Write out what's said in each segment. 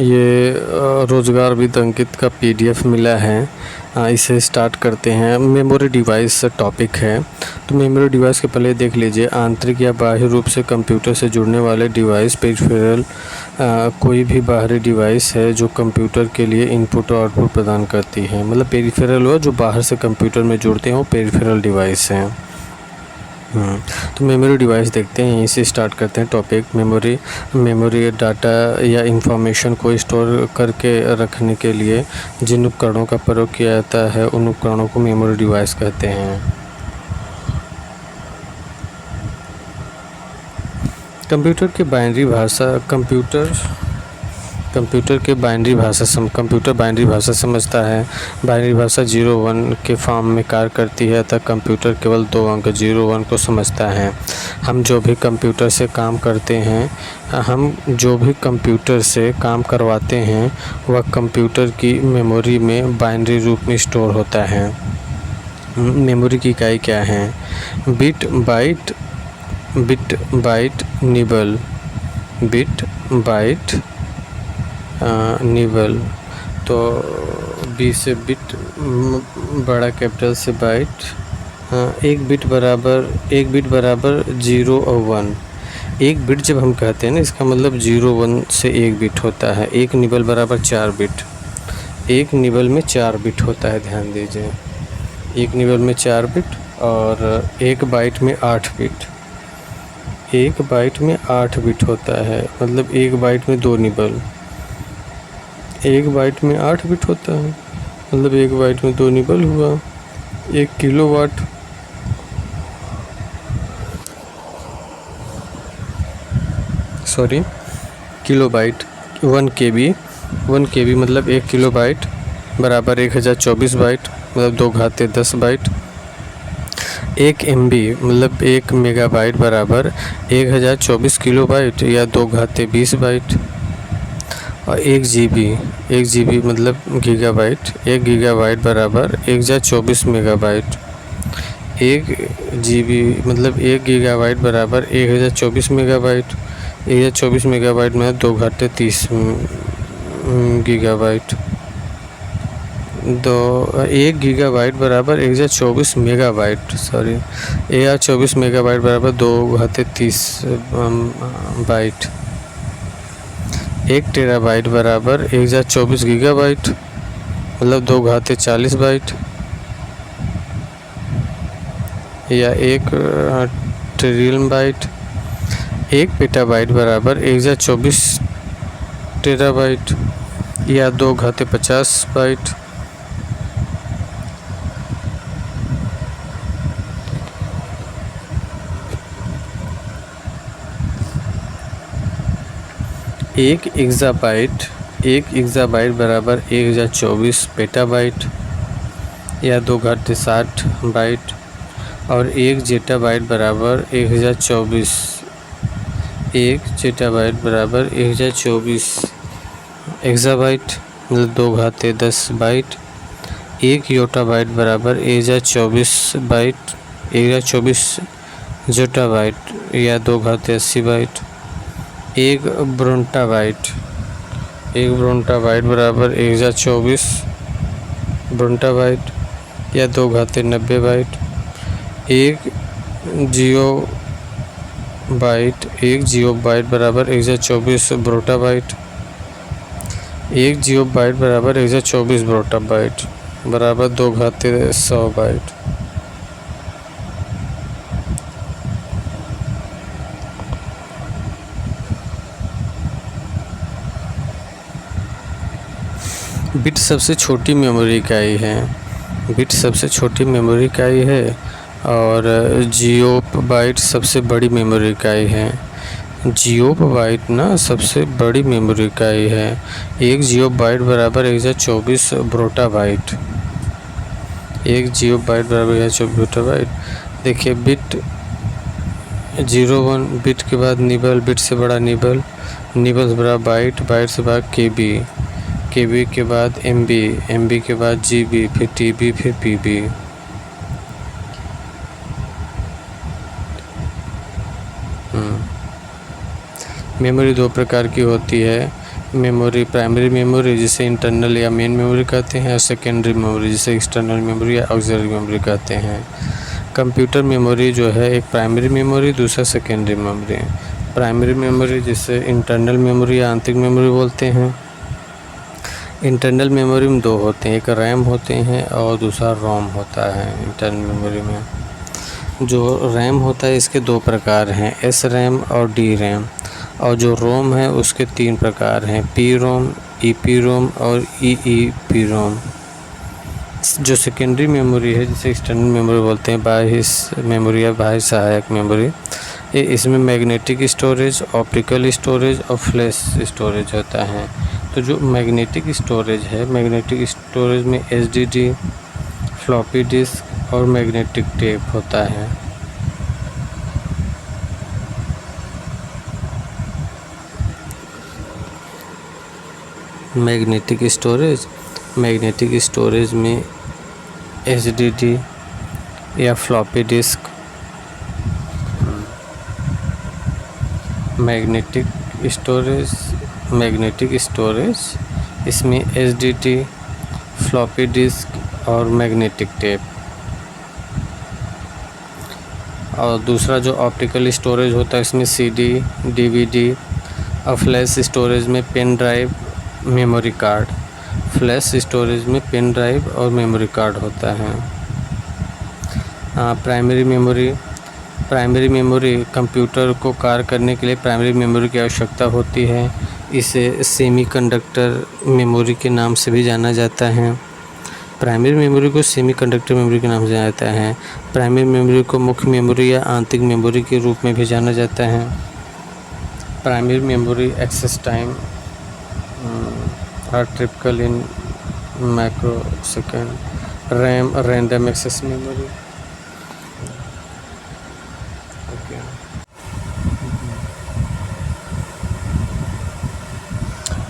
ये रोज़गार विद अंकित का पीडीएफ मिला है। इसे स्टार्ट करते हैं। मेमोरी डिवाइस टॉपिक है। तो मेमोरी डिवाइस के पहले देख लीजिए, आंतरिक या बाह्य रूप से कंप्यूटर से जुड़ने वाले डिवाइस। पेरिफेरल कोई भी बाहरी डिवाइस है जो कंप्यूटर के लिए इनपुट और आउटपुट प्रदान करती है। मतलब पेरिफेरल हुआ जो बाहर से कंप्यूटर में जुड़ते हैं, वो पेरिफेरल डिवाइस हैं। तो मेमोरी डिवाइस देखते हैं, यहीं से स्टार्ट करते हैं टॉपिक। मेमोरी डाटा या इंफॉर्मेशन को स्टोर करके रखने के लिए जिन उपकरणों का प्रयोग किया जाता है, उन उपकरणों को मेमोरी डिवाइस कहते हैं। कंप्यूटर के बाइनरी भाषा कंप्यूटर बाइनरी भाषा समझता है। बाइनरी भाषा 0-1 के फॉर्म में कार्य करती है, अतः कंप्यूटर केवल 2 अंक 0-1 को समझता है। हम जो भी कंप्यूटर से काम करवाते हैं वह कंप्यूटर की मेमोरी में बाइनरी रूप में स्टोर होता है। मेमोरी की इकाई क्या है? Bit byte nibble. तो बी से बिट, बड़ा कैपिटल से बाइट। एक बिट बराबर 0 और 1। एक बिट जब हम कहते हैं ना, इसका मतलब 0-1 से एक बिट होता है। एक निबल बराबर 4 बिट। एक निबल में 4 बिट होता है, ध्यान दीजिए। एक निबल में 4 बिट और एक बाइट में 8 बिट। एक बाइट में 8 बिट होता है, मतलब एक बाइट में 2 निबल। एक बाइट में 8 बिट होता है, मतलब एक बाइट में 2 निबल हुआ। 1 किलोवाट, किलोबाइट। 1 KB मतलब 1 किलोबाइट बराबर 1024 बाइट, मतलब 2 घाते 10 बाइट। 1 MB मतलब 1 मेगाबाइट बराबर 1024 किलोबाइट या 2 घाते 20 बाइट। और 1 GB मतलब गीगाबाइट। 1 गीगाबाइट बराबर 1024 मेगाबाइट। 1 GB मतलब 1 गीगाबाइट बराबर 1024 मेगाबाइट। 1024 मेगाबाइट में 2 घाटे 30 गीगाबाइट। 1 गीगाबाइट बराबर 1024 मेगाबाइट, 1024 मेगाबाइट बराबर 2 घाते 30 बाइट। 1 टेराबाइट बराबर 1024 गीगाबाइट, मतलब 2 घाते 40 बाइट। या 1 ट्रिलियन बाइट। 1 पेटाबाइट बराबर 1024 टेराबाइट या 2 घाते 50 बाइट। एक एक्साबाइट बराबर 1024 पेटाबाइट या 2 घाते 60 बाइट। और 1 जेटाबाइट बराबर 1024। 1 जेटाबाइट बराबर 1024 एक्साबाइट, मतलब 2 घाते 10 बाइट। 1 योटाबाइट बराबर 1024 बाइट, 1024 जोटाबाइट या 2 घाते 80 बाइट। 1 ब्रोंटाबाइट बराबर 1024 ब्रोंटाबाइट या 2 घाते 90 बाइट। 1 जियोबाइट बराबर 1024 ब्रोटाबाइट। 1 जियोबाइट बराबर 1024 ब्रोटाबाइट बराबर 2 घाते 100 बाइट। बिट सबसे छोटी मेमोरी इकाई है। और जियोबाइट सबसे बड़ी मेमोरी इकाई है। जियोबाइट ना सबसे बड़ी मेमोरी इकाई है। 1 जियोबाइट बराबर 1024 ब्रोटाबाइट। 1 जियोबाइट बराबर 1024 ब्रोटाबाइट। देखिए, बिट 0-1, बिट के बाद निबल, बिट से बड़ा निबल से बड़ा बाइट, बाइट से बड़ा केबी के बाद एमबी के बाद जीबी, फिर टीबी, फिर पीबी। मेमोरी 2 प्रकार की होती है। मेमोरी प्राइमरी मेमोरी जिसे इंटरनल या मेन मेमोरी कहते हैं, और सेकेंडरी मेमोरी जिसे एक्सटर्नल मेमोरी या ऑक्सिलरी मेमोरी कहते हैं। कंप्यूटर मेमोरी जो है एक प्राइमरी मेमोरी, दूसरा सेकेंडरी मेमोरी। प्राइमरी मेमोरी जिसे इंटरनल मेमोरी या आंतरिक मेमोरी बोलते हैं। इंटरनल मेमोरी में दो होते हैं, एक रैम होते हैं और दूसरा रोम होता है। इंटरनल मेमोरी में जो रैम होता है इसके दो प्रकार हैं, एस रैम और डी रैम। और जो रोम है उसके तीन प्रकार हैं, P ROM, E P ROM और ई पी रोम। जो सेकेंडरी मेमोरी है जिसे एक्सटर्नल मेमोरी बोलते हैं, बाह्य मेमोरी या बाह्य सहायक मेमोरी, ये इसमें मैग्नेटिक स्टोरेज, ऑप्टिकल स्टोरेज और फ्लैश स्टोरेज होता है। तो जो मैग्नेटिक स्टोरेज है, मैग्नेटिक स्टोरेज में एसडीडी, फ्लॉपी डिस्क और मैग्नेटिक टेप होता है। मैग्नेटिक स्टोरेज में एसडीडी या फ्लॉपी डिस्क, मैग्नेटिक स्टोरेज इसमें एसडीडी, फ्लॉपी डिस्क और मैग्नेटिक टेप। और दूसरा जो ऑप्टिकल स्टोरेज होता है इसमें सीडी, डीवीडी और फ्लैश स्टोरेज में pen drive, memory card. Flash storage में पेन ड्राइव और मेमोरी कार्ड होता है। प्राइमरी मेमोरी कंप्यूटर को कार्य करने के लिए प्राइमरी मेमोरी की आवश्यकता होती है। इसे सेमीकंडक्टर मेमोरी के नाम से भी जाना जाता है। प्राइमरी मेमोरी को सेमीकंडक्टर मेमोरी के नाम से जाना जाता है। प्राइमरी मेमोरी को मुख्य मेमोरी या आंतरिक मेमोरी के रूप में भी जाना जाता है। Primary memory access time are typical in microsecond. RAM random access memory. Okay.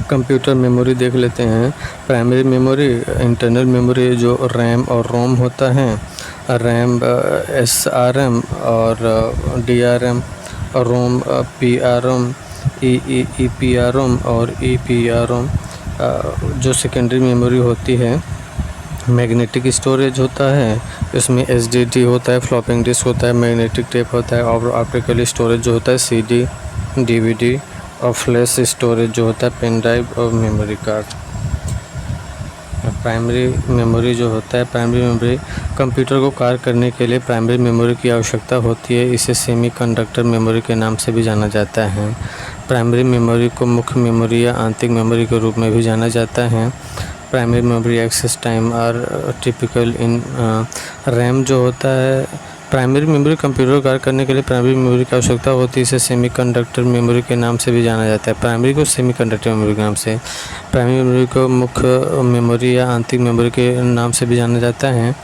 Computer memory देख लेते हैं। प्राइमरी मेमोरी, इंटरनल मेमोरी जो रैम और रोम होता है, रैम SRM और DRM, और रोम PROM, EEPROM और EPROM। जो सेकेंडरी मेमोरी होती है, मैग्नेटिक स्टोरेज होता है, इसमें एसडीडी होता है, फ्लॉपिंग डिस्क होता है, मैग्नेटिक टेप होता है, और ऑप्टिकल स्टोरेज जो होता है सीडी, डीवीडी और फ्लैश स्टोरेज जो होता है पेन ड्राइव और मेमोरी कार्ड। प्राइमरी मेमोरी जो होता है, प्राइमरी मेमोरी कंप्यूटर को कार्य करने के लिए प्राइमरी मेमोरी की आवश्यकता होती है। इसे सेमीकंडक्टर मेमोरी के नाम से भी जाना जाता है। प्राइमरी मेमोरी को मुख्य मेमोरी या आंतरिक मेमोरी के रूप में भी जाना जाता है। Primary memory access time are typical in RAM जो होता है। प्राइमरी मेमोरी कंप्यूटर को कार्य करने के लिए प्राइमरी मेमोरी की आवश्यकता होती है। इसे सेमीकंडक्टर मेमोरी के नाम से भी जाना जाता है। प्राइमरी को सेमीकंडक्टर मेमोरी के नाम से, प्राइमरी मेमोरी को मुख्य मेमोरी या आंतरिक मेमोरी के नाम से भी जाना जाता है।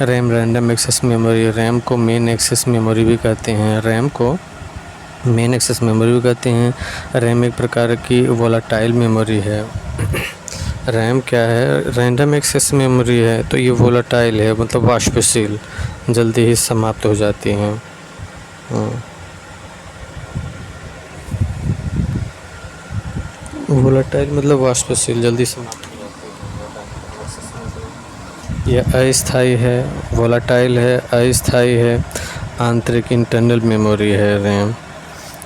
RAM random access memory, RAM को मेन एक्सेस मेमोरी भी कहते हैं। रैम को मेन एक्सेस मेमोरी भी कहते हैं। रैम एक प्रकार की वोलाटाइल मेमोरी है। रैम क्या है? रैंडम एक्सेस मेमोरी है, तो ये वोलाटाइल है, मतलब वाष्पशील, जल्दी ही समाप्त हो जाती हैं। वोलाटाइल मतलब वाष्पशील, जल्दी समाप्त हो जाती है। यह अस्थायी है, वोलाटाइल है, अस्थायी है। आंतरिक इंटरनल मेमोरी है रैम।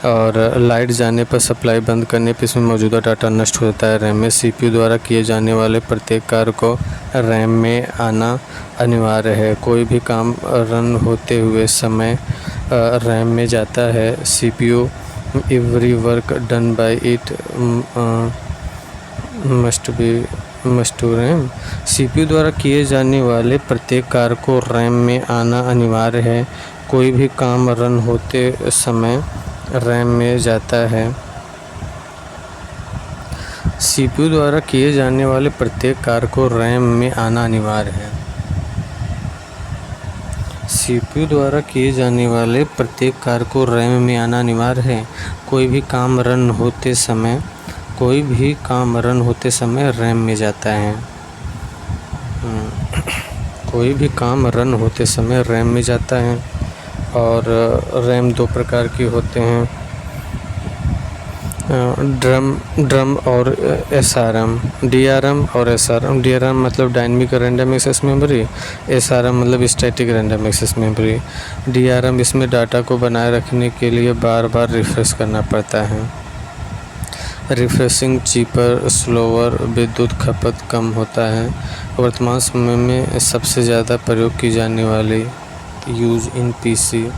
और लाइट जाने पर, सप्लाई बंद करने पर इसमें मौजूदा डाटा नष्ट हो जाता है। रैम में सीपीयू द्वारा किए जाने वाले प्रत्येक कार्य को रैम में आना अनिवार्य है। कोई भी काम रन होते हुए समय रैम में जाता है। CPU every work done by it must to RAM. CPU द्वारा किए जाने वाले प्रत्येक कार्य को रैम में आना अनिवार्य है। कोई भी काम रन होते समय रैम में जाता है। सीपीयू द्वारा किए जाने वाले प्रत्येक कार्य को रैम में आना अनिवार्य है। सीपीयू द्वारा किए जाने वाले प्रत्येक कार्य को रैम में आना अनिवार्य है। कोई भी काम रन होते समय रैम में जाता है। कोई भी काम रन होते समय रैम में जाता है। और रैम दो प्रकार की होते हैं, ड्रम ड्रम और एसआरएम, डीआरएम और एसआरएम। डीआरएम मतलब dynamic random access memory, SRAM मतलब static random access memory. DRAM इसमें डाटा को बनाए रखने के लिए बार बार रिफ्रेश करना पड़ता है। रिफ्रेशिंग चीपर, स्लोअर, विद्युत खपत कम होता है। वर्तमान समय में सबसे ज़्यादा प्रयोग की जाने वाली यूज़ इन पीसी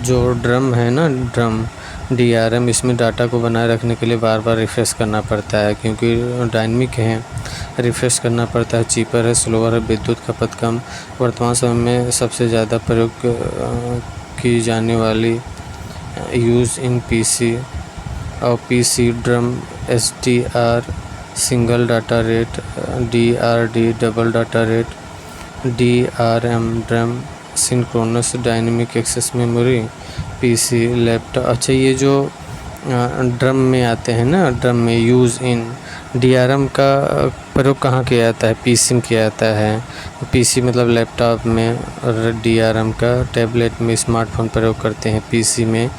जो ड्रम है ना, ड्रम डीआरएम, इसमें डाटा को बनाए रखने के लिए बार बार रिफ्रेश करना पड़ता है क्योंकि डायनेमिक है, रिफ्रेश करना पड़ता है। चीपर है, स्लोअर है, विद्युत खपत कम। वर्तमान समय में सबसे ज़्यादा प्रयोग की जाने वाली यूज़ इन पीसी और PC DRAM, SDR single data rate, DRD double data rate, DRM DRAM synchronous dynamic access memory, PC laptop. अच्छा, ये जो ड्रम में आते हैं ना, ड्रम में यूज़ इन डीआरएम का प्रयोग कहाँ किया जाता है? पीसी में किया जाता है। पीसी मतलब लैपटॉप में, और डीआरएम का टैबलेट में, स्मार्टफोन प्रयोग करते हैं। पीसी में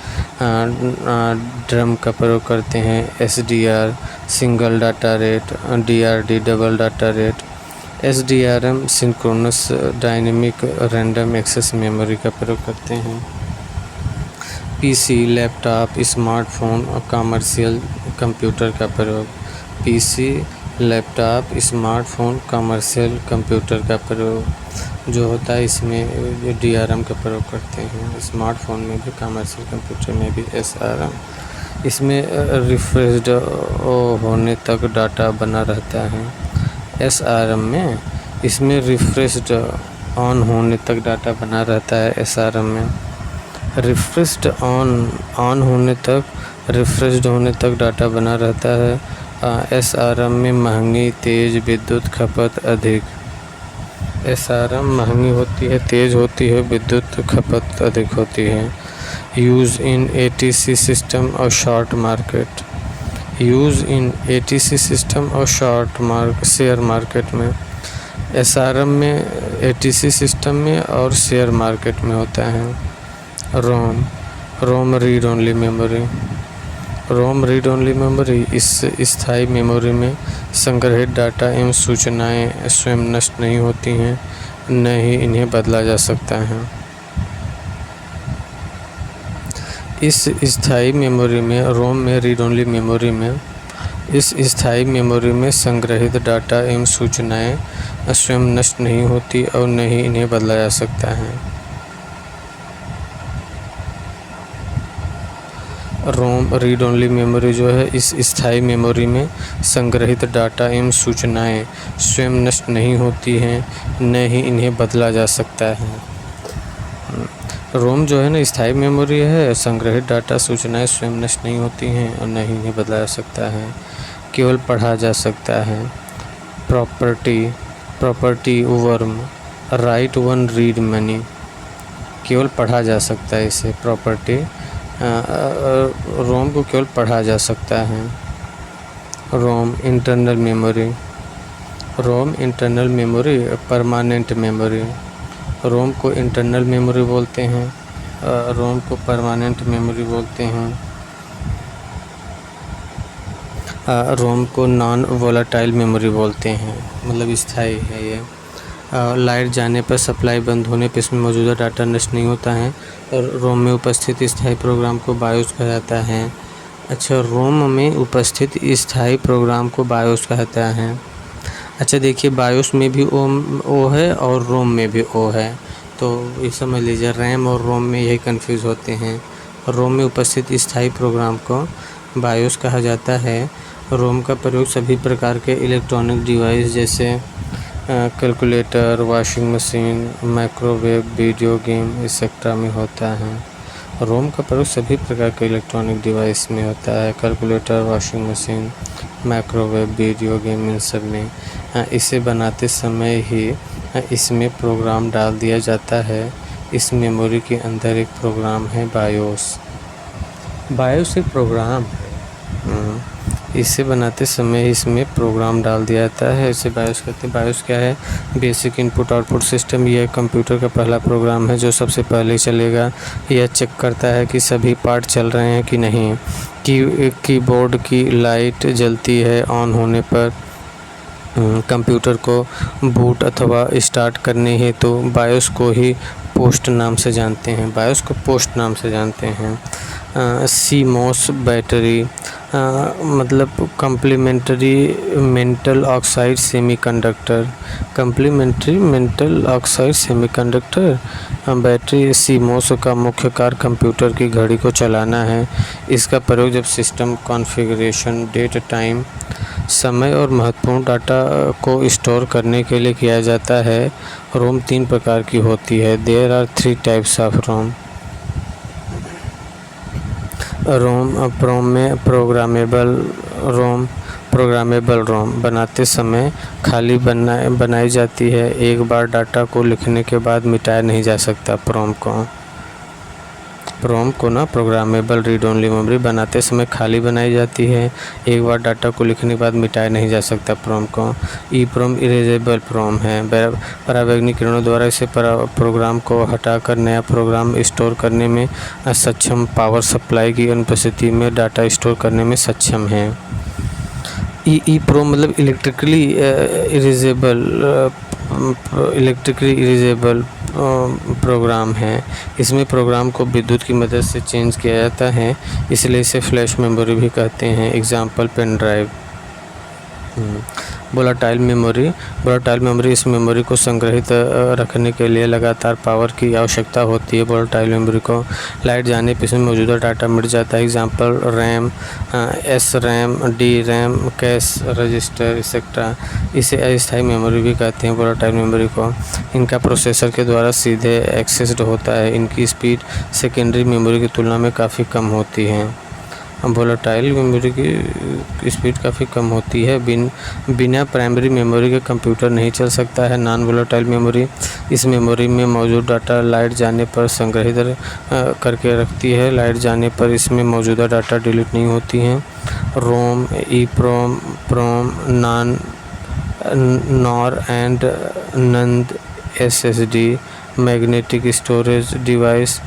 ड्रम का प्रयोग करते हैं SDR single data rate, DRD double data rate, SDRAM synchronous dynamic random access memory का प्रयोग करते हैं। पीसी लैपटॉप, स्मार्टफोन और कमर्शियल कंप्यूटर का प्रयोग। PC laptop, smartphone, commercial computer का प्रयोग जो होता है, इसमें डीआरएम का प्रयोग करते हैं। स्मार्टफोन में भी, कमर्शियल कंप्यूटर में भी एसआरएम। इसमें रिफ्रेश्ड होने तक डाटा बना रहता है। एसआरएम में इसमें रिफ्रेश्ड ऑन होने तक डाटा बना रहता है। एसआरएम में रिफ्रेश्ड ऑन होने तक, रिफ्रेश्ड होने तक डाटा बना रहता है। एसआरएम में महंगी, तेज़, विद्युत खपत अधिक। एसआरएम महंगी होती है, तेज़ होती है, विद्युत खपत अधिक होती है। यूज़ इन एटीसी सिस्टम और short market. Use in ATC system और शेयर मार्केट में। एसआरएम में एटीसी सिस्टम में और शेयर मार्केट में होता है। ROM read only memory. ROM read only memory इस स्थायी मेमोरी में संग्रहित डाटा एवं सूचनाएं स्वयं नष्ट नहीं होती हैं, न ही इन्हें बदला जा सकता है। इस स्थायी मेमोरी में, रोम में, रीड ओनली मेमोरी में, इस स्थायी मेमोरी में संग्रहित डाटा एवं सूचनाएं स्वयं नष्ट नहीं होती और न ही इन्हें बदला जा सकता है। रोम रीड ओनली मेमोरी जो है, इस स्थायी मेमोरी में संग्रहित डाटा एवं सूचनाएं स्वयं नष्ट नहीं होती हैं, न ही इन्हें बदला जा सकता है। रोम जो है ना, स्थायी मेमोरी है, संग्रहित डाटा सूचनाएं स्वयं नष्ट नहीं होती हैं और न ही इन्हें बदला जा सकता है, केवल पढ़ा जा सकता है। Property worm, right one read money, केवल पढ़ा जा सकता है इसे। प्रॉपर्टी रोम को केवल पढ़ा जा सकता है। रोम इंटरनल मेमोरी। रोम इंटरनल मेमोरी, परमानेंट मेमोरी। रोम को इंटरनल मेमोरी बोलते हैं, रोम को परमानेंट मेमोरी बोलते हैं। रोम को नॉन वोलेटाइल मेमोरी बोलते हैं, मतलब स्थायी है ये। लाइट जाने पर, सप्लाई बंद होने पर इसमें मौजूदा डाटा नष्ट नहीं होता है। और रोम में उपस्थित स्थायी प्रोग्राम को बायोस कहा जाता है। अच्छा, रोम में उपस्थित स्थायी प्रोग्राम को बायोस कहता है। अच्छा देखिए, बायोस में भी ओ है और रोम में भी ओ है, तो ये समझ लीजिए, रैम और रोम में यही कन्फ्यूज़ होते हैं। रोम में उपस्थित स्थायी प्रोग्राम को बायोस कहा जाता है। रोम का प्रयोग सभी प्रकार के इलेक्ट्रॉनिक डिवाइस जैसे calculator, washing machine, microwave, video game etcetera में होता है। रोम का प्रयोग सभी प्रकार के इलेक्ट्रॉनिक डिवाइस में होता है, calculator, washing machine, microwave, video game, इन सब में। इसे बनाते समय ही इसमें प्रोग्राम डाल दिया जाता है। इस मेमोरी के अंदर एक प्रोग्राम है बायोस। बायोस एक प्रोग्राम है। इसे बनाते समय इसमें प्रोग्राम डाल दिया जाता है, इसे बायोस कहते हैं। बायोस क्या है? Basic input output system. यह कंप्यूटर का पहला प्रोग्राम है जो सबसे पहले चलेगा। यह चेक करता है कि सभी पार्ट चल रहे हैं कि नहीं, कीबोर्ड की लाइट जलती है। ऑन होने पर कंप्यूटर को बूट अथवा स्टार्ट करने हेतु बायोस को ही पोस्ट नाम से जानते हैं, बायोस को पोस्ट नाम से जानते हैं। सीमोस बैटरी मतलब complementary metal oxide semiconductor. Complementary metal oxide semiconductor battery CMOS का मुख्य कार्य कंप्यूटर की घड़ी को चलाना है। इसका प्रयोग जब सिस्टम कॉन्फ़िगरेशन, डेट टाइम, समय और महत्वपूर्ण डाटा को स्टोर करने के लिए किया जाता है। रोम 3 प्रकार की होती है। There are 3 types of ROM. ROM में प्रोग्रामेबल रोम बनाते समय खाली बनाई जाती है। एक बार डाटा को लिखने के बाद मिटाया नहीं जा सकता। प्रोम को ना प्रोग्रामेबल रीड ओनली मेमोरी बनाते समय खाली बनाई जाती है। एक बार डाटा को लिखने के बाद मिटाया नहीं जा सकता। प्रोम को प्रोम इरेजेबल प्रोम है। परावैज्ञानिक किरणों द्वारा इसे प्रोग्राम को हटाकर नया प्रोग्राम स्टोर करने में सक्षम, पावर सप्लाई की अनुपस्थिति में डाटा स्टोर करने में सक्षम है। प्रोम मतलब इलेक्ट्रिकली इरेजेबल प्रोग्राम है। इसमें प्रोग्राम को विद्युत की मदद से चेंज किया जाता है, इसलिए इसे फ्लैश मेमोरी भी कहते हैं। Example pen drive. Volatile memory इस मेमोरी को संग्रहित रखने के लिए लगातार पावर की आवश्यकता होती है। वोलाटाइल मेमोरी को लाइट जाने पर इसमें मौजूदा डाटा मिट जाता है। Example RAM, S RAM, D RAM, cash register etcetera. इसे अस्थायी मेमोरी भी कहते हैं। वोलाटाइल मेमोरी को इनका प्रोसेसर के द्वारा सीधे एक्सेस्ड होता है। इनकी स्पीड सेकेंडरी मेमोरी की तुलना में काफ़ी कम होती है। वोलाटाइल मेमोरी की स्पीड काफ़ी कम होती है। बिना प्राइमरी मेमोरी के कंप्यूटर नहीं चल सकता है। नॉन वोलाटाइल मेमोरी इस मेमोरी में मौजूद डाटा लाइट जाने पर संग्रहित करके रखती है। लाइट जाने पर इसमें मौजूदा डाटा डिलीट नहीं होती हैं। ROM, EPROM, PROM, NOR and NAND, SSD, magnetic storage device,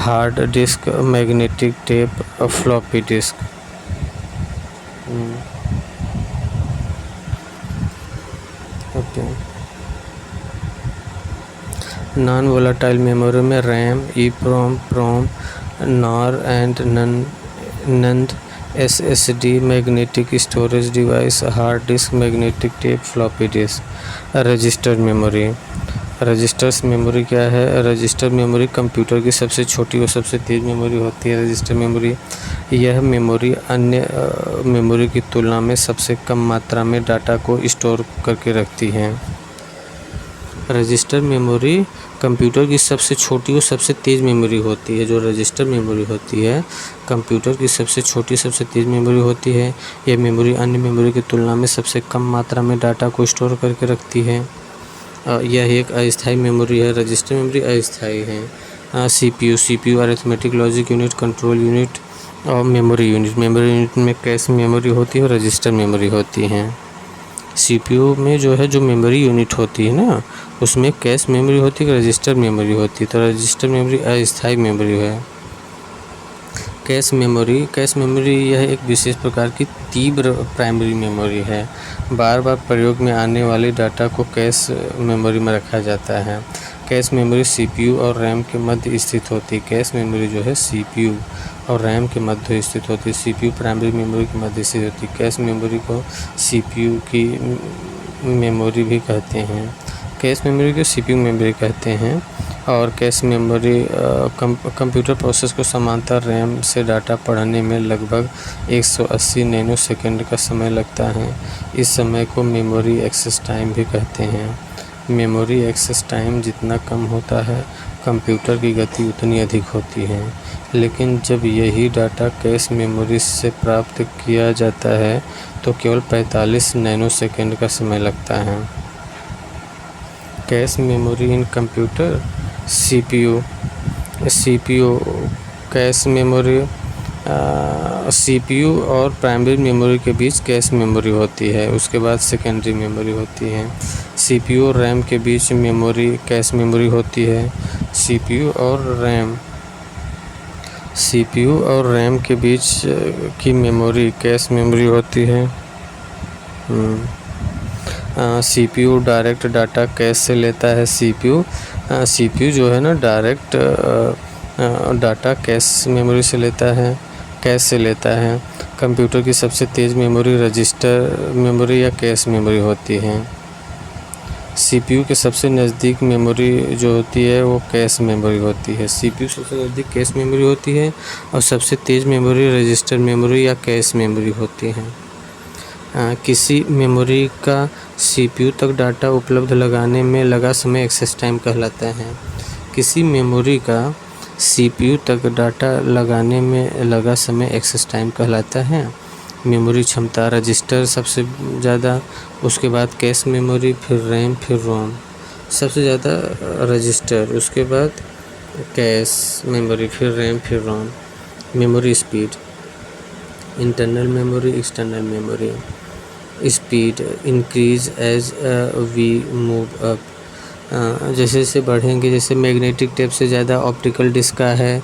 hard disk, magnetic tape, floppy disk. Non volatile memory में RAM, EPROM, PROM, NOR and NAND, SSD, magnetic storage device, hard disk, magnetic tape, floppy disk. Registered memory. Registers memory क्या है? Register memory computer की सबसे छोटी और सबसे तेज़ memory होती है। रजिस्टर मेमोरी यह मेमोरी अन्य मेमोरी की तुलना में सबसे कम मात्रा में डाटा को स्टोर करके रखती है। रजिस्टर मेमोरी कंप्यूटर की सबसे छोटी और सबसे तेज़ मेमोरी होती है। जो रजिस्टर मेमोरी होती है कंप्यूटर की सबसे छोटी सबसे तेज़ मेमोरी होती है। यह मेमोरी अन्य मेमोरी की तुलना में सबसे कम मात्रा में डाटा को स्टोर करके रखती है। यह एक अस्थायी मेमोरी है। रजिस्टर मेमोरी अस्थायी है। CPU arithmetic logic unit, control unit और मेमोरी यूनिट। मेमोरी यूनिट में कैश मेमोरी होती है और रजिस्टर मेमोरी होती हैं। CPU में जो है जो मेमोरी यूनिट होती है ना, उसमें कैश मेमोरी होती है, रजिस्टर मेमोरी होती है। तो रजिस्टर मेमोरी अस्थायी मेमोरी है। कैश मेमोरी यह एक विशेष प्रकार की तीव्र प्राइमरी मेमोरी है। बार बार प्रयोग में आने वाले डाटा को कैश मेमोरी में रखा जाता है। कैश मेमोरी CPU और रैम के मध्य स्थित होती है। कैश मेमोरी जो है CPU और रैम के मध्य स्थित होती है। CPU प्राइमरी मेमोरी के मध्य स्थित होती है। कैश मेमोरी को CPU की मेमोरी भी कहते हैं। कैश मेमोरी को CPU मेमोरी कहते हैं। और कैश मेमोरी कंप्यूटर प्रोसेस को समांतर रैम से डाटा पढ़ने में लगभग 180 नैनोसेकंड का समय लगता है। इस समय को मेमोरी एक्सेस टाइम भी कहते हैं। मेमोरी एक्सेस टाइम जितना कम होता है कंप्यूटर की गति उतनी अधिक होती है। लेकिन जब यही डाटा कैश मेमोरी से प्राप्त किया जाता है तो केवल 45 नैनोसेकंड का समय लगता है। Cache memory in computer CPU cache memory CPU और प्राइमरी मेमोरी के बीच कैश मेमोरी होती है। उसके बाद सेकेंडरी मेमोरी होती है। CPU और रैम के बीच मेमोरी कैश मेमोरी होती है। CPU और रैम के बीच की मेमोरी कैश मेमोरी होती है। CPU डायरेक्ट डाटा कैश से लेता है। CPU जो है ना डायरेक्ट डाटा कैश से लेता है। कंप्यूटर की सबसे तेज़ मेमोरी रजिस्टर मेमोरी या कैश मेमोरी होती है। CPU के सबसे नज़दीक मेमोरी जो होती है वो कैश मेमोरी होती है। CPU सबसे नज़दीक कैश मेमोरी होती है और सबसे तेज़ मेमोरी रजिस्टर मेमोरी या कैश मेमोरी होती है। किसी मेमोरी का CPU तक डाटा उपलब्ध लगाने में लगा समय एक्सेस टाइम कहलाता है। किसी मेमोरी का CPU तक डाटा लगाने में लगा समय एक्सेस टाइम कहलाता है। मेमोरी क्षमता रजिस्टर सबसे ज़्यादा, उसके बाद कैश मेमोरी, फिर रैम, फिर रोम। सबसे ज़्यादा रजिस्टर, उसके बाद कैश मेमोरी, फिर रैम, फिर ROM. Memory speed, internal memory, external memory. Speed increase as we move up, जैसे जैसे बढ़ेंगे, जैसे मैग्नेटिक टेप से ज़्यादा ऑप्टिकल डिस्क का है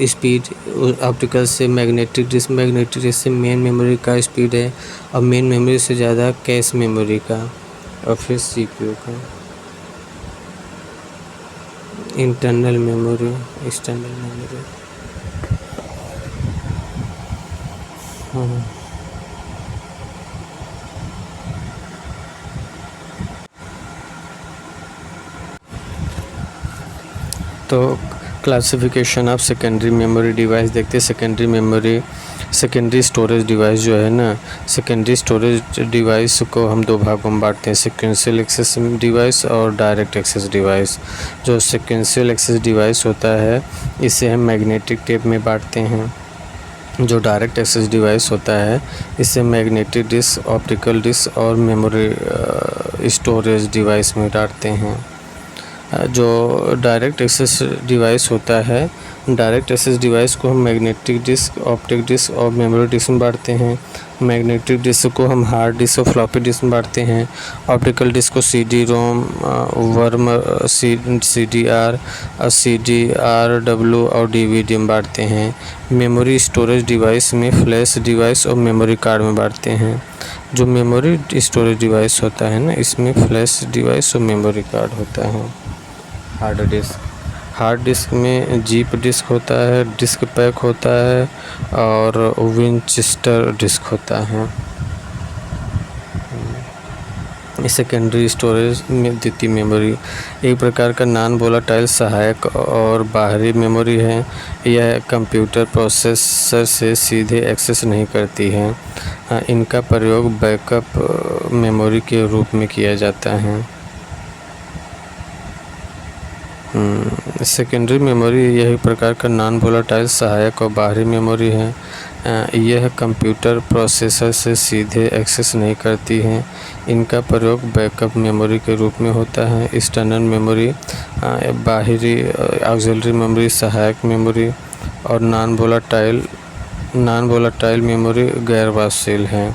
स्पीड, ऑप्टिकल से मैग्नेटिक डिस्क से मेन मेमोरी का स्पीड है, और मेन मेमोरी से ज़्यादा कैश मेमोरी का, और फिर CPU का। Internal memory, external memory. तो classification of secondary memory device देखते हैं। सेकेंडरी स्टोरेज डिवाइस जो है ना, सेकेंडरी स्टोरेज डिवाइस को हम दो भागों में बांटते हैं, सीक्वेंशियल एक्सेस डिवाइस और डायरेक्ट एक्सेस डिवाइस। जो सीक्वेंशियल एक्सेस डिवाइस होता है इसे हम मैग्नेटिक टेप में बांटते हैं। जो डायरेक्ट एक्सेस डिवाइस होता है इसे मैग्नेटिक डिस्क, ऑप्टिकल डिस्क और मेमोरी स्टोरेज डिवाइस में बांटते हैं। जो डायरेक्ट एक्सेस डिवाइस होता है, डायरेक्ट एक्सेस डिवाइस को हम मैग्नेटिक डिस्क, ऑप्टिक डिस्क और मेमोरी डिस्क में बांटते हैं। मैग्नेटिक डिस्क को हम हार्ड डिस्क और फ्लॉपी डिस्क में बांटते हैं। ऑप्टिकल डिस्क को CD-ROM, वर्म, CDR, CDR-W और DVD में बांटते हैं। मेमोरी स्टोरेज डिवाइस में फ्लैश डिवाइस और मेमोरी कार्ड में बांटते हैं। जो मेमोरी स्टोरेज डिवाइस होता है ना, इसमें फ्लैश डिवाइस और मेमोरी कार्ड होता है। हार्ड डिस्क में जीप डिस्क होता है, डिस्क पैक होता है और विंचेस्टर डिस्क होता है। सेकेंडरी स्टोरेज में द्वितीय मेमोरी एक प्रकार का नॉन वोलेटाइल सहायक और बाहरी मेमोरी है। यह कंप्यूटर प्रोसेसर से सीधे एक्सेस नहीं करती है। इनका प्रयोग बैकअप मेमोरी के रूप में किया जाता है। सेकेंडरी मेमोरी यह प्रकार का नॉन वोलेटाइल सहायक और बाहरी मेमोरी है। यह कंप्यूटर प्रोसेसर से सीधे एक्सेस नहीं करती है। इनका प्रयोग बैकअप मेमोरी के रूप में होता है। एक्सटर्नल मेमोरी बाहरी ऑक्सिलरी मेमोरी, सहायक मेमोरी और नॉन वोलेटाइल मेमोरी गैर वाष्यशील है।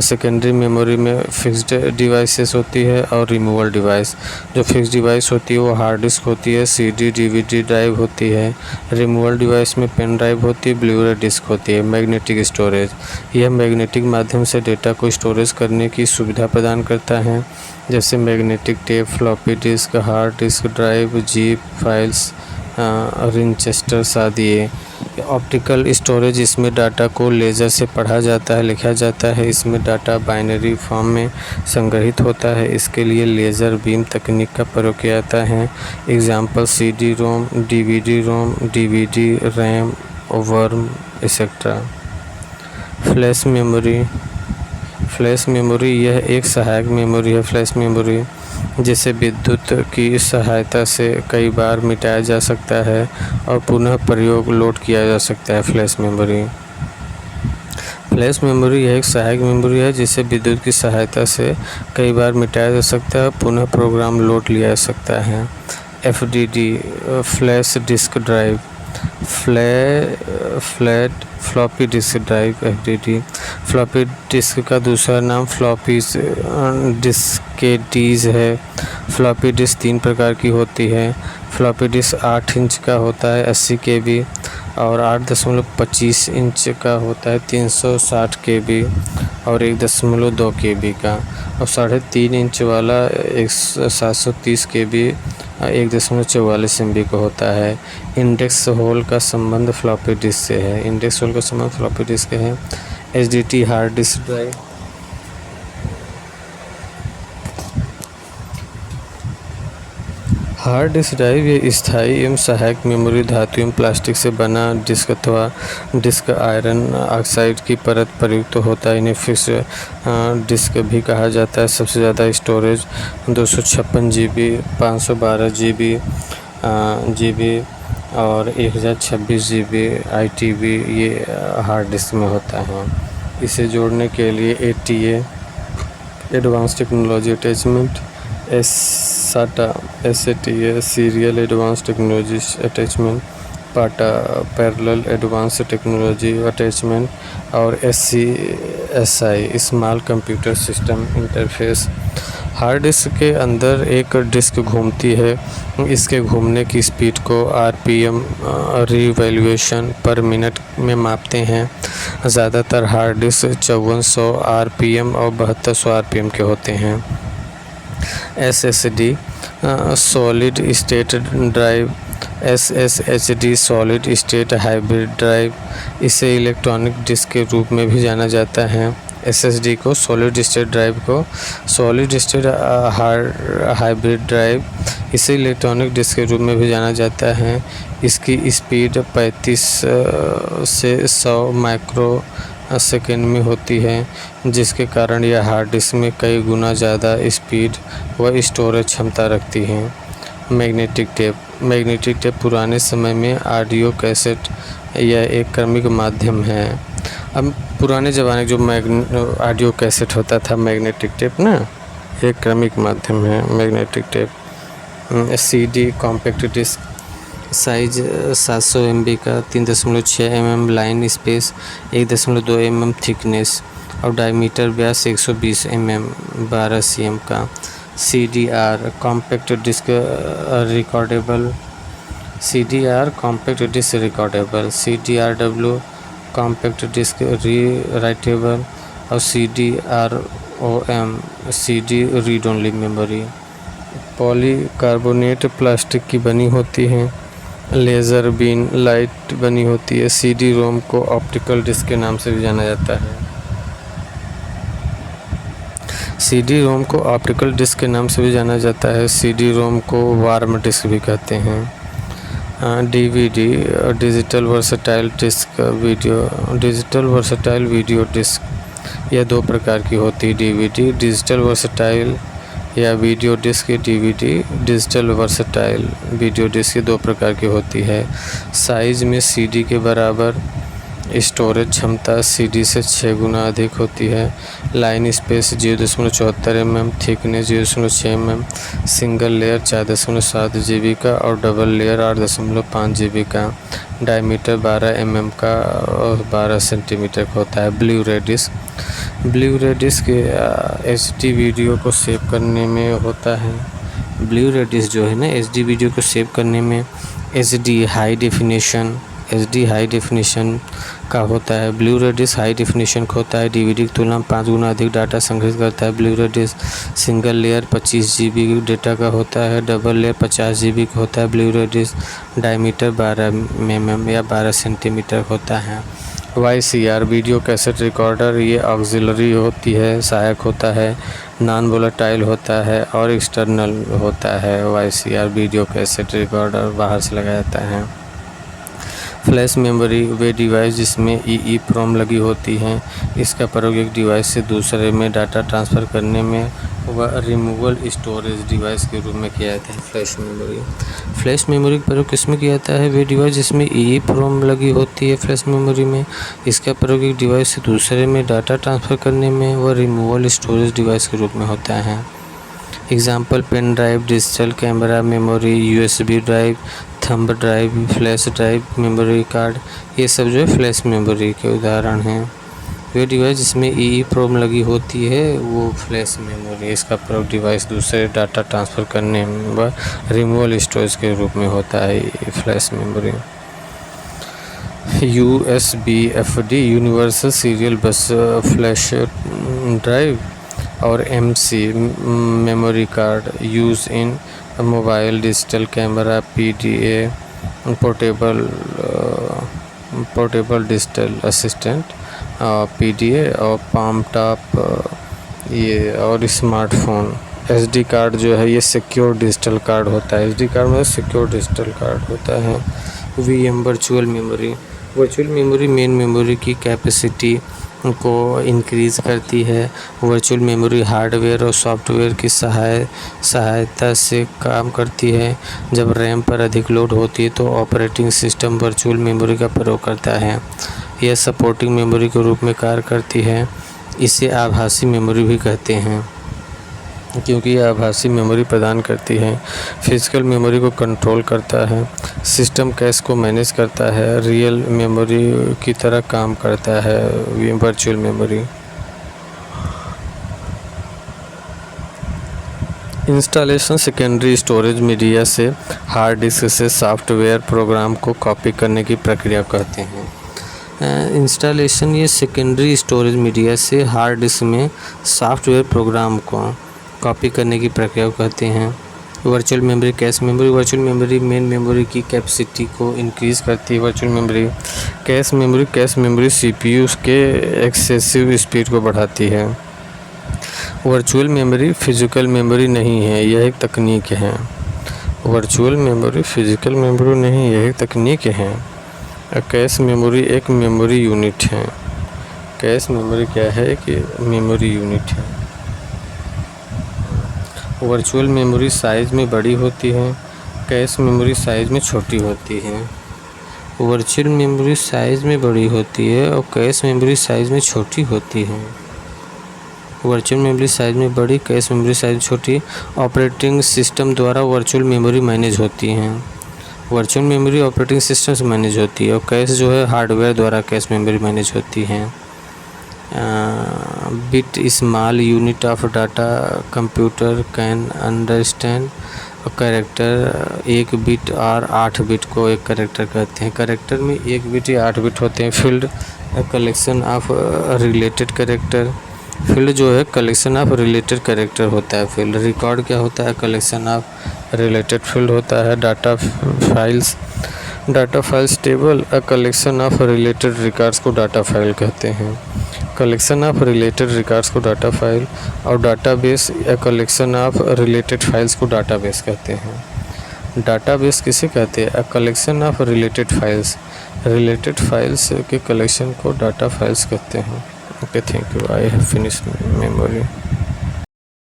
सेकेंडरी मेमोरी में फिक्स्ड डिवाइसेस होती है और रिमूवल डिवाइस। जो फिक्स्ड डिवाइस होती है वो हार्ड डिस्क होती है, CD, DVD ड्राइव होती है। रिमूवल डिवाइस में पेन ड्राइव होती है, ब्लू-रे डिस्क होती है। मैग्नेटिक स्टोरेज यह मैग्नेटिक माध्यम से डेटा को स्टोरेज करने की सुविधा प्रदान करता है, जैसे magnetic tape, floppy disc, hard disk drive, jeep files, Winchester आदि। ऑप्टिकल स्टोरेज इसमें डाटा को लेज़र से पढ़ा जाता है, लिखा जाता है। इसमें डाटा बाइनरी फॉर्म में संग्रहित होता है। इसके लिए लेज़र बीम तकनीक का प्रयोग किया जाता है। Example CD-ROM, DVD-ROM, DVD, RAM, worm etcetera. Flash memory यह एक सहायक मेमोरी है। फ्लैश मेमोरी जिसे विद्युत की सहायता से कई बार मिटाया जा सकता है और पुनः प्रयोग लोड किया जा सकता है। फ्लैश मेमोरी यह एक सहायक मेमोरी है जिसे विद्युत की सहायता से कई बार मिटाया जा सकता है और पुनः प्रोग्राम लोड लिया जा सकता है। FDD flash disk drive flat floppy disk drive FDD। Floppy disk का दूसरा नाम फ्लॉपी डिस्केटीज है। फ्लॉपी डिस्क 3 प्रकार की होती है। फ्लॉपी डिस्क 8 इंच का होता है 80 KB, और 8.25 इंच का होता है 360 KB, और 1.2 KB का, और 3.5 इंच वाला 730 KB 1.44 MB का होता है। इंडेक्स होल का संबंध फ्लॉपी डिस्क से है। इंडेक्स होल का संबंध फ्लॉपी डिस्क से है। HDD hard disk drive. Hard disk drive ये स्थायी एवं सहायक मेमोरी धातु एवं प्लास्टिक से बना डिस्क अथवा डिस्क आयरन ऑक्साइड की परत प्रयुक्त होता है। इन्हें फिक्स डिस्क भी कहा जाता है। सबसे ज़्यादा स्टोरेज 256 GB, 512 GB और 1026 GB ITB ये हार्ड डिस्क में होता है। इसे जोड़ने के लिए ATA advance technology attachment, SATA serial advance technology attachment, पाटा पैरेलल एडवांस टेक्नोलॉजी अटैचमेंट, और SCSI small computer system interface. Hard disk के अंदर एक डिस्क घूमती है। इसके घूमने की स्पीड को RPM रिवॉल्यूशन पर मिनट में मापते हैं। ज़्यादातर हार्ड डिस्क 5400 RPM और 7200 RPM के होते हैं। SSD solid state drive, SSHD solid state hybrid drive, इसे इलेक्ट्रॉनिक डिस्क के रूप में भी जाना जाता है। SSD को सॉलिड स्टेट ड्राइव को सॉलिड स्टेट हाइब्रिड ड्राइव, इसे इलेक्ट्रॉनिक डिस्क के रूप में भी जाना जाता है। इसकी स्पीड 35 से 100 माइक्रो सेकेंड में होती है, जिसके कारण यह हार्ड डिस्क में कई गुना ज़्यादा स्पीड व स्टोरेज क्षमता रखती है। मैग्नेटिक टेप पुराने समय में ऑडियो कैसेट यह एक क्रमिक माध्यम है। अब पुराने ज़माने जो ऑडियो कैसेट होता था, मैग्नेटिक टेप ना, एक क्रमिक माध्यम है magnetic tape. CD compact disc, size 700 MB का, 3.6 mm line space, 1.2 mm thickness, और डायमीटर व्यास 120 mm 12 cm का। CDR compact disc recordable, CDR compact disc recordable, CDRW compact disc rewritable, और CDROM CD read only memory. Polycarbonate plastic की बनी होती है। Laser been light बनी होती है। CD-ROM को ऑप्टिकल डिस्क के नाम से भी जाना जाता है। CD-ROM को ऑप्टिकल डिस्क के नाम से भी जाना जाता है। CD-ROM को वार्म डिस्क भी कहते हैं। DVD digital versatile video disc, यह 2 प्रकार की होती है। DVD डिजिटल वर्सटाइल या video disc, DVD digital versatile video disc 2 प्रकार की होती है। साइज में CD के बराबर, स्टोरेज क्षमता CD से 6 गुना अधिक होती है। Line space 0.74 mm, thickness 0.6 mm, single layer 4.7 GB का और डबल लेयर 8.5 GB का। डायमीटर 12 mm का और 12 सेंटीमीटर का होता है। Blu-ray disc HD video को सेव करने में होता है। ब्लू रे डिस्क जो है ना, HD वीडियो को सेव करने में HD हाई डेफिनेशन का होता है। Blu-ray disc high definition का होता है। DVD की तुलना में 5 गुना अधिक डाटा संग्रहित करता है। Blu-ray disc single layer 25 GB data का होता है, डबल लेयर 50 GB का होता है। Blu-ray disc diameter 12 mm या 12 सेंटीमीटर होता है। YCR वीडियो कैसेट रिकॉर्डर, ये ऑक्सिलरी होती है, सहायक होता है, नॉन वोलेटाइल होता है और एक्सटर्नल होता है। YCR वीडियो कैसेट रिकॉर्डर बाहर से लगाया जाता है। फ्लैश मेमोरी, वे डिवाइस जिसमें EEPROM लगी होती हैं। इसका प्रयोग एक डिवाइस से दूसरे में डाटा ट्रांसफ़र करने में व रिमूवल स्टोरेज डिवाइस के रूप में किया जाता है। फ्लैश मेमोरी का प्रयोग किसमें किया जाता है? वे डिवाइस जिसमें EEPROM लगी होती है फ्लैश मेमोरी में। इसका प्रयोग एक डिवाइस से दूसरे में डाटा ट्रांसफ़र करने में व रिमूवल स्टोरेज डिवाइस के रूप में होता है। Example pen drive, digital camera memory, USB drive, thumb drive, flash drive, memory card, ये सब जो है फ्लैश मेमोरी के उदाहरण हैं। वे डिवाइस जिसमें EEPROM लगी होती है वो फ्लैश मेमोरी, इसका प्रयोग डिवाइस दूसरे डाटा ट्रांसफ़र करने व रिमूवल स्टोरेज के रूप में होता है। ये flash memory. USB FD universal serial बस फ्लैश ड्राइव और MC memory card use in mobile digital camera, PDA portable digital assistant, PDA और पाम टॉप ये और स्मार्टफोन। SD कार्ड जो है ये सिक्योर डिजिटल कार्ड होता है। SD कार्ड में सिक्योर डिजिटल कार्ड होता है। VM virtual memory main memory की कैपेसिटी को इंक्रीज़ करती है। वर्चुअल मेमोरी हार्डवेयर और सॉफ्टवेयर की सहायता से काम करती है। जब रैम पर अधिक लोड होती है तो ऑपरेटिंग सिस्टम वर्चुअल मेमोरी का प्रयोग करता है। यह सपोर्टिंग मेमोरी के रूप में कार्य करती है। इसे आभासी मेमोरी भी कहते हैं क्योंकि यह आभासी मेमोरी प्रदान करती है। फिजिकल मेमोरी को कंट्रोल करता है। सिस्टम कैश को मैनेज करता है। रियल मेमोरी की तरह काम करता है virtual memory. Installation secondary storage media से हार्ड डिस्क से सॉफ्टवेयर प्रोग्राम को कॉपी करने की प्रक्रिया कहते हैं। इंस्टॉलेशन ये सेकेंडरी स्टोरेज मीडिया से हार्ड डिस्क में सॉफ्टवेयर प्रोग्राम को कॉपी करने की प्रक्रिया को कहते हैं। Virtual memory, cache memory. Virtual memory main memory की कैपेसिटी को इंक्रीज़ करती है। Virtual memory. Cache memory CPU के एक्सेसिव स्पीड को बढ़ाती है। वर्चुअल मेमोरी फिजिकल मेमोरी नहीं है, यह एक तकनीक है। वर्चुअल मेमोरी फिजिकल मेमोरी नहीं, यह एक तकनीक है। कैश मेमोरी एक मेमोरी यूनिट है। कैश मेमोरी क्या है कि मेमोरी यूनिट है। वर्चुअल मेमोरी साइज़ में बड़ी होती है। कैश मेमोरी साइज़ में छोटी होती है। वर्चुअल मेमोरी साइज़ में बड़ी होती है और कैश मेमोरी साइज़ में छोटी होती है। वर्चुअल मेमोरी साइज़ में बड़ी, कैश मेमोरी साइज़ छोटी। ऑपरेटिंग सिस्टम द्वारा वर्चुअल मेमोरी मैनेज होती हैं। वर्चुअल मेमोरी ऑपरेटिंग सिस्टम से मैनेज होती है और कैश जो है हार्डवेयर द्वारा कैश मेमोरी मैनेज होती है। Bit small unit of data computer can understand character. 1 bit और 8 बिट को एक कैरेक्टर कहते हैं। कैरेक्टर में 1 बिट या 8 बिट होते हैं। Field collection of related character. Field जो है कलेक्शन ऑफ रिलेटेड कैरेक्टर होता है। फील्ड रिकॉर्ड क्या होता है? कलेक्शन ऑफ रिलेटेड फील्ड होता है। Data files table a collection of related records को डाटा फाइल कहते हैं। कलेक्शन ऑफ रिलेटेड रिकॉर्ड्स को डाटा फाइल और डाटाबेस या कलेक्शन ऑफ रिलेटेड फाइल्स को डाटाबेस कहते हैं। डाटाबेस किसे कहते हैं? A collection of related files. Related files के कलेक्शन को डाटा फाइल्स कहते हैं। Okay, thank you. I have finished memory.